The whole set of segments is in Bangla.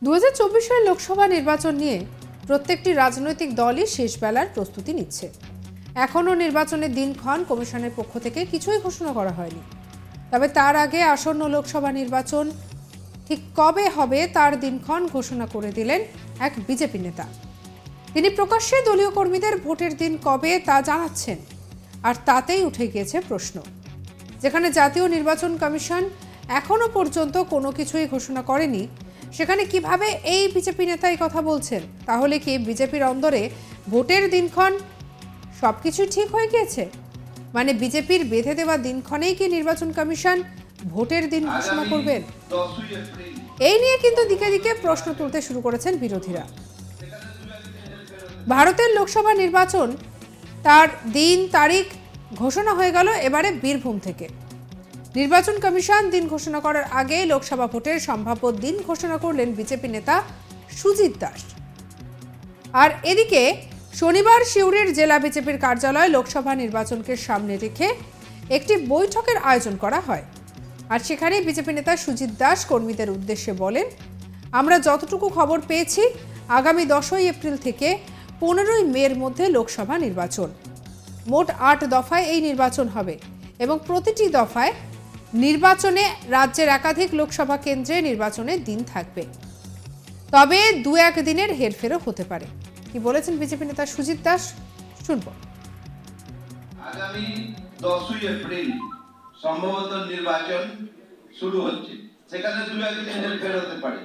2024 লোকসভা নির্বাচন নিয়ে প্রত্যেকটি রাজনৈতিক দলই শেষ বেলার প্রস্তুতি নিচ্ছে। এখনও নির্বাচনের দিনক্ষণ কমিশনের পক্ষ থেকে কিছুই ঘোষণা করা হয়নি। তবে তার আগে আসন্ন লোকসভা নির্বাচন ঠিক কবে হবে তার দিনক্ষণ ঘোষণা করে দিলেন এক বিজেপি নেতা। তিনি প্রকাশ্যে দলীয় কর্মীদের ভোটের দিন কবে তা জানাচ্ছেন, আর তাতেই উঠে গিয়েছে প্রশ্ন। যেখানে জাতীয় নির্বাচন কমিশন এখনো পর্যন্ত কোনো কিছুই ঘোষণা করেনি, সেখানে কিভাবে এই বিজেপি নেতা এই কথা বলছেন? তাহলে কি বিজেপির অন্দরে ভোটের দিনক্ষণ সবকিছু ঠিক হয়ে গিয়েছে? মানে বিজেপির বেঁধে দেওয়া দিনক্ষণেই কি নির্বাচন কমিশন ভোটের দিন ঘোষণা করবেন? এই নিয়ে কিন্তু দিকে দিকে প্রশ্ন তুলতে শুরু করেছেন বিরোধীরা। ভারতের লোকসভা নির্বাচন তার দিন তারিখ ঘোষণা হয়ে গেল এবারে বীরভূম থেকে। নির্বাচন কমিশন দিন ঘোষণা করার আগে লোকসভা ভোটের সম্ভাব্য দিন ঘোষণা করলেন বিজেপি নেতা সুজিত দাস। আর এদিকে শনিবার সিউড়ির জেলা বিজেপির কার্যালয়ে লোকসভা নির্বাচনকে সামনে রেখে একটি বৈঠকের আয়োজন করা হয়। আর সেখানে বিজেপি নেতা সুজিত দাস কর্মীদের উদ্দেশ্যে বলেন, আমরা যতটুকু খবর পেয়েছি আগামী 10ই এপ্রিল থেকে 15ই মের মধ্যে লোকসভা নির্বাচন। মোট 8 দফায় এই নির্বাচন হবে এবং প্রতিটি দফায় নির্বাচনে রাজ্যের একাধিক লোকসভা কেন্দ্রে নির্বাচনের দিন থাকবে। তবে 2-1 দিনের হেরফেরও হতে পারে। কি বলেছেন বিজেপি নেতা সুজিত দাস, শুনব। আগামী 10ই এপ্রিল সম্ভবত নির্বাচন শুরু হচ্ছে, সেখানে 2-1 দিন হেরফের হতে পারে।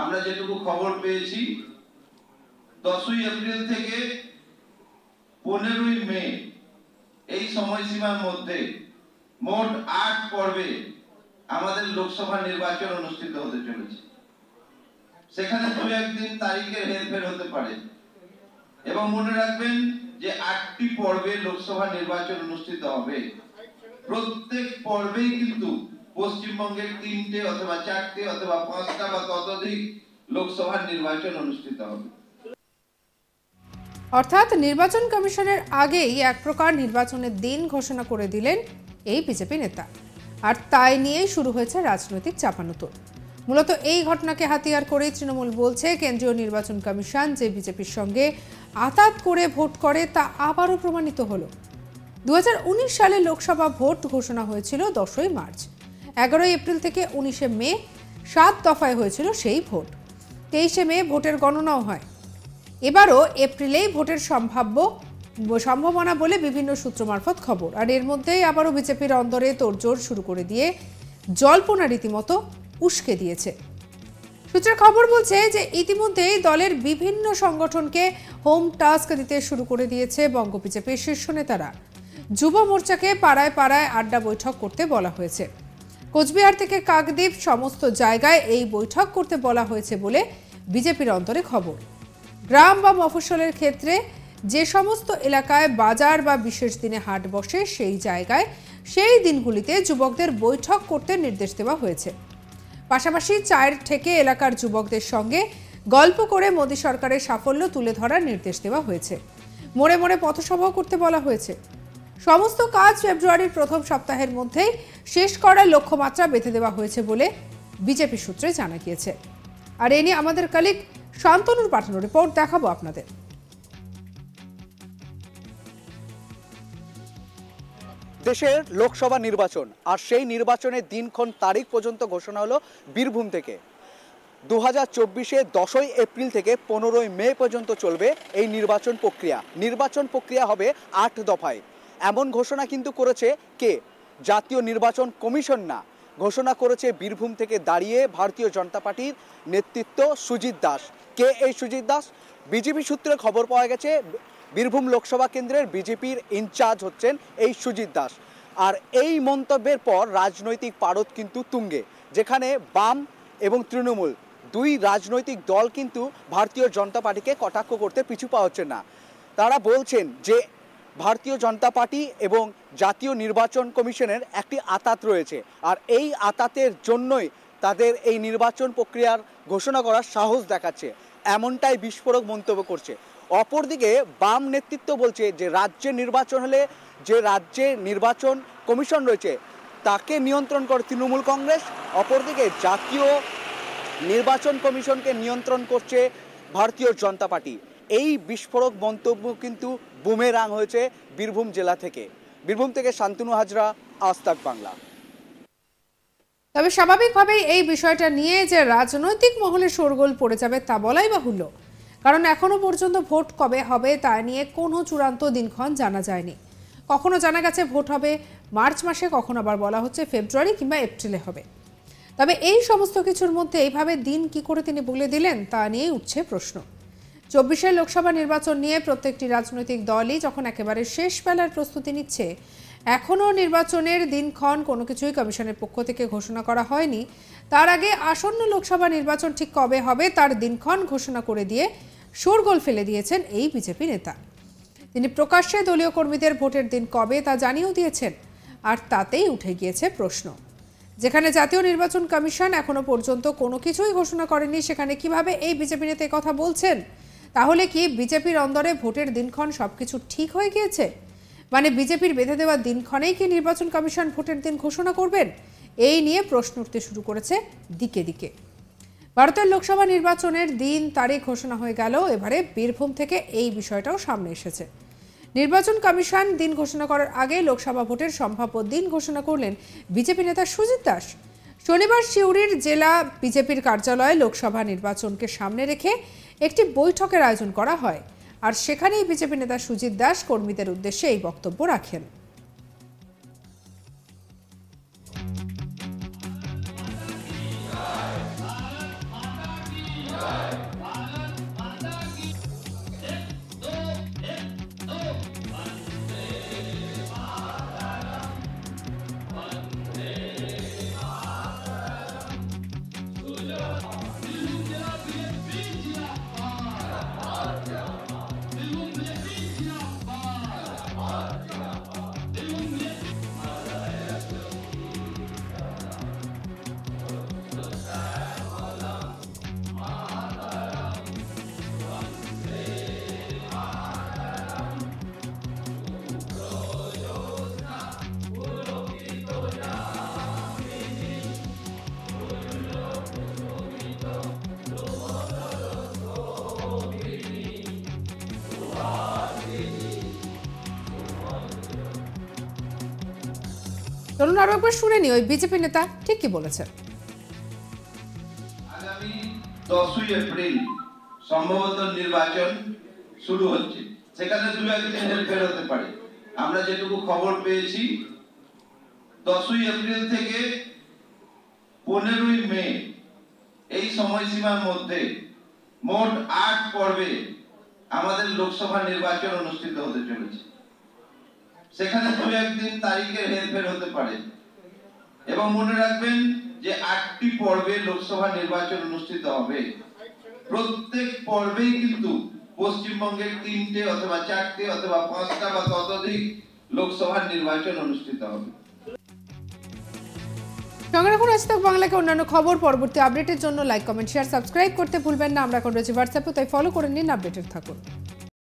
আমরা যেটুকু খবর পেয়েছি 10ই এপ্রিল থেকে 15ই মে এই সময়সীমার মধ্যে মোট 8 পর্বে আমাদের লোকসভা নির্বাচন অনুষ্ঠিত হতে চলেছে। সেখানে 2-1 দিন তারিখের হেরফের হতে পারে এবং মনে রাখবেন যে 8টি পর্বে লোকসভা নির্বাচন অনুষ্ঠিত হবে। প্রত্যেক পর্বেই কিন্তু পশ্চিমবঙ্গের 3টে অথবা 4টে অথবা 5টা বা ততোধিক লোকসভা নির্বাচন অনুষ্ঠিত হবে। অর্থাৎ নির্বাচন কমিশনের আগেই এক প্রকার নির্বাচনের দিন ঘোষণা করে দিলেন এই বিজেপি নেতা। আর তাই নিয়েই শুরু হয়েছে রাজনৈতিক চাপানোতর। মূলত এই ঘটনাকে হাতিয়ার করেই তৃণমূল বলছে, কেন্দ্রীয় নির্বাচন কমিশন যে বিজেপির সঙ্গে আতাত করে ভোট করে তা আবারও প্রমাণিত হলো। 2019 সালে লোকসভা ভোট ঘোষণা হয়েছিল 10ই মার্চ। 11ই এপ্রিল থেকে 19শে মে 7 দফায় হয়েছিল সেই ভোট। 23শে মে ভোটের গণনাও হয়। এবারও এপ্রিলেই ভোটের সম্ভাবনা বলে বিভিন্ন সূত্র মারফত খবর। আর এর মধ্যেই আবারও বিজেপির অন্দরে তোড়জোড় শুরু করে দিয়ে জল্পনা রীতিমতো উস্কে দিয়েছে। সূত্রের খবর বলছে যে ইতিমধ্যেই দলের বিভিন্ন সংগঠনকে হোম টাস্ক দিতে শুরু করে দিয়েছে বঙ্গ বিজেপির শীর্ষ নেতারা। যুব মোর্চাকে পাড়ায় পাড়ায় আড্ডা বৈঠক করতে বলা হয়েছে। কোচবিহার থেকে কাকদ্বীপ সমস্ত জায়গায় এই বৈঠক করতে বলা হয়েছে বলে বিজেপির অন্তরে খবর। গ্রাম বা মফস্বলের ক্ষেত্রে যে সমস্ত এলাকায় বাজার বা বিশেষ দিনে হাট বসে সেই জায়গায় সেই দিনগুলিতে যুবকদের বৈঠক করতে নির্দেশ দেওয়া হয়েছে। পাশাপাশি চায়ের ঠেকে এলাকার যুবকদের সঙ্গে গল্প করে মোদী সরকারের সাফল্য তুলে ধরার নির্দেশ দেওয়া হয়েছে। মোড়ে মোড়ে পথসভাও করতে বলা হয়েছে। সমস্ত কাজ ফেব্রুয়ারির প্রথম সপ্তাহের মধ্যেই শেষ করার লক্ষ্যমাত্রা বেঁধে দেওয়া হয়েছে বলে বিজেপি সূত্রে জানা গিয়েছে। আর এ নিয়ে আমাদের কলিগ শান্তনুর পাঠানো রিপোর্ট দেখাবো আপনাদের। দেশের লোকসভা নির্বাচন, আর সেই নির্বাচনের দিনক্ষণ তারিখ পর্যন্ত ঘোষণা হলো বীরভূম থেকে। 2024-এ 10ই এপ্রিল থেকে 15ই মে পর্যন্ত চলবে এই নির্বাচন প্রক্রিয়া। নির্বাচন প্রক্রিয়া হবে 8 দফায়। এমন ঘোষণা কিন্তু করেছে কে? জাতীয় নির্বাচন কমিশন না, ঘোষণা করেছে বীরভূম থেকে দাঁড়িয়ে ভারতীয় জনতা পার্টির নেতৃত্ব সুজিত দাস। কে এই সুজিত দাস? বিজেপি সূত্রে খবর পাওয়া গেছে বীরভূম লোকসভা কেন্দ্রের বিজেপির ইনচার্জ হচ্ছেন এই সুজিত দাস। আর এই মন্তব্যের পর রাজনৈতিক পারদ কিন্তু তুঙ্গে, যেখানে বাম এবং তৃণমূল দুই রাজনৈতিক দল কিন্তু ভারতীয় জনতা পার্টিকে কটাক্ষ করতে পিছু পা হচ্ছে না। তারা বলছেন যে ভারতীয় জনতা পার্টি এবং জাতীয় নির্বাচন কমিশনের একটি আতাত রয়েছে, আর এই আতাতের জন্যই তাদের এই নির্বাচন প্রক্রিয়ার ঘোষণা করার সাহস দেখাচ্ছে, এমনটাই বিস্ফোরক মন্তব্য করছে। অপরদিকে বাম নেতৃত্ব বলছে যে রাজ্যে নির্বাচন হলে যে রাজ্যে নির্বাচন কমিশন রয়েছে তাকে নিয়ন্ত্রণ করে তৃণমূল কংগ্রেস। অপরদিকে জাতীয় নির্বাচন কমিশনকে নিয়ন্ত্রণ করছে ভারতীয় জনতা পার্টি। এই বিস্ফোরক মন্তব্য কিন্তু বুমেরাং হয়েছে বীরভূম জেলা থেকে। বীরভূম থেকে শান্তনু হাজরা, আজ তাক বাংলা। তবে স্বাভাবিকভাবেই এই বিষয়টা নিয়ে যে রাজনৈতিক মহলে শোরগোল পড়ে যাবে তা বলাই বাহুল্য, কারণ এখনো পর্যন্ত ভোট কবে হবে তা নিয়ে কোনো চূড়ান্ত দিনক্ষণ জানা যায়নি। কখনো জানা গেছে ভোট হবে মার্চ মাসে, কখনো আবার বলা হচ্ছে ফেব্রুয়ারি কিংবা এপ্রিলে হবে। তবে এই সমস্ত কিছুর মধ্যে এইভাবে দিন কি করে তিনি বলে দিলেন তা নিয়েই উঠছে প্রশ্ন। 24 লোকসভা নির্বাচন নিয়ে প্রত্যেকটি রাজনৈতিক দলই যখন একেবারে শেষ বেলার প্রস্তুতি নিচ্ছে, এখনও নির্বাচনের দিনক্ষণ কোনো কিছুই কমিশনের পক্ষ থেকে ঘোষণা করা হয়নি। তার আগে আসন্ন লোকসভা নির্বাচন ঠিক কবে হবে তার দিনক্ষণ ঘোষণা করে দিয়ে শোরগোল ফেলে দিয়েছেন এই বিজেপি নেতা। তিনি প্রকাশ্যে দলীয় কর্মীদের ভোটের দিন কবে তা জানিয়েও দিয়েছেন, আর তাতেই উঠে গিয়েছে প্রশ্ন। যেখানে জাতীয় নির্বাচন কমিশন এখনো পর্যন্ত কোনো কিছুই ঘোষণা করেনি, সেখানে কিভাবে এই বিজেপি নেতা কথা বলছেন? তাহলে কি বিজেপির অন্দরে ভোটের দিনক্ষণ সবকিছু ঠিক হয়ে গিয়েছে? মানে বিজেপির বেঁধে দেওয়া দিনক্ষণেই কি নির্বাচন কমিশন ভোটের দিন ঘোষণা করবেন? এই নিয়ে প্রশ্ন উঠতে শুরু করেছে দিকে দিকে। ভারতের লোকসভা নির্বাচনের দিন তারিখ ঘোষণা হয়ে গেল, এবারে বীরভূম থেকে এই বিষয়টাও সামনে এসেছে। নির্বাচন কমিশন দিন ঘোষণা করার আগে লোকসভা ভোটের সম্ভাব্য দিন ঘোষণা করলেন বিজেপি নেতা সুজিত দাস। শনিবার সিউড়ির জেলা বিজেপির কার্যালয়ে লোকসভা নির্বাচনকে সামনে রেখে একটি বৈঠকের আয়োজন করা হয়, আর সেখানেই বিজেপি নেতা সুজিত দাস কর্মীদের উদ্দেশ্যে এই বক্তব্য রাখেন। চলুন আরো একবার শুনে নি ওই বিজেপি নেতা ঠিক কি বলেছেন। আগামী 10ই এপ্রিল সম্ভবত নির্বাচন শুরু হচ্ছে, সেখানে দু একদিন হেরফের হতে পারে। আমরা যেটুকু খবর পেয়েছি 10ই এপ্রিল থেকে 15ই মে এই সময়সীমার মধ্যে মোট 8 পর্বে আমাদের লোকসভা নির্বাচন অনুষ্ঠিত হতে চলেছে। সেখানে দু একদিন তারিখের হেরফের হতে পারে, এবং মনে রাখবেন যে 8টি পর্বে লোকসভা নির্বাচন অনুষ্ঠিত হবে। প্রত্যেক পর্বেই কিন্তু পশ্চিমবঙ্গের 3টে অথবা 4টে অথবা 5টা বা ততোধিক লোকসভা নির্বাচন অনুষ্ঠিত হবে। সঙ্গে রাখুন আজ তাক বাংলাকে অন্যান্য খবর। পরবর্তী আপডেটের জন্য লাইক, কমেন্ট, শেয়ার, সাবস্ক্রাইব করতে ভুলবেন না। আমরা এখন রয়েছে হোয়াটসঅ্যাপে, তাই ফলো করে নিন, আপডেটেড থাকুন।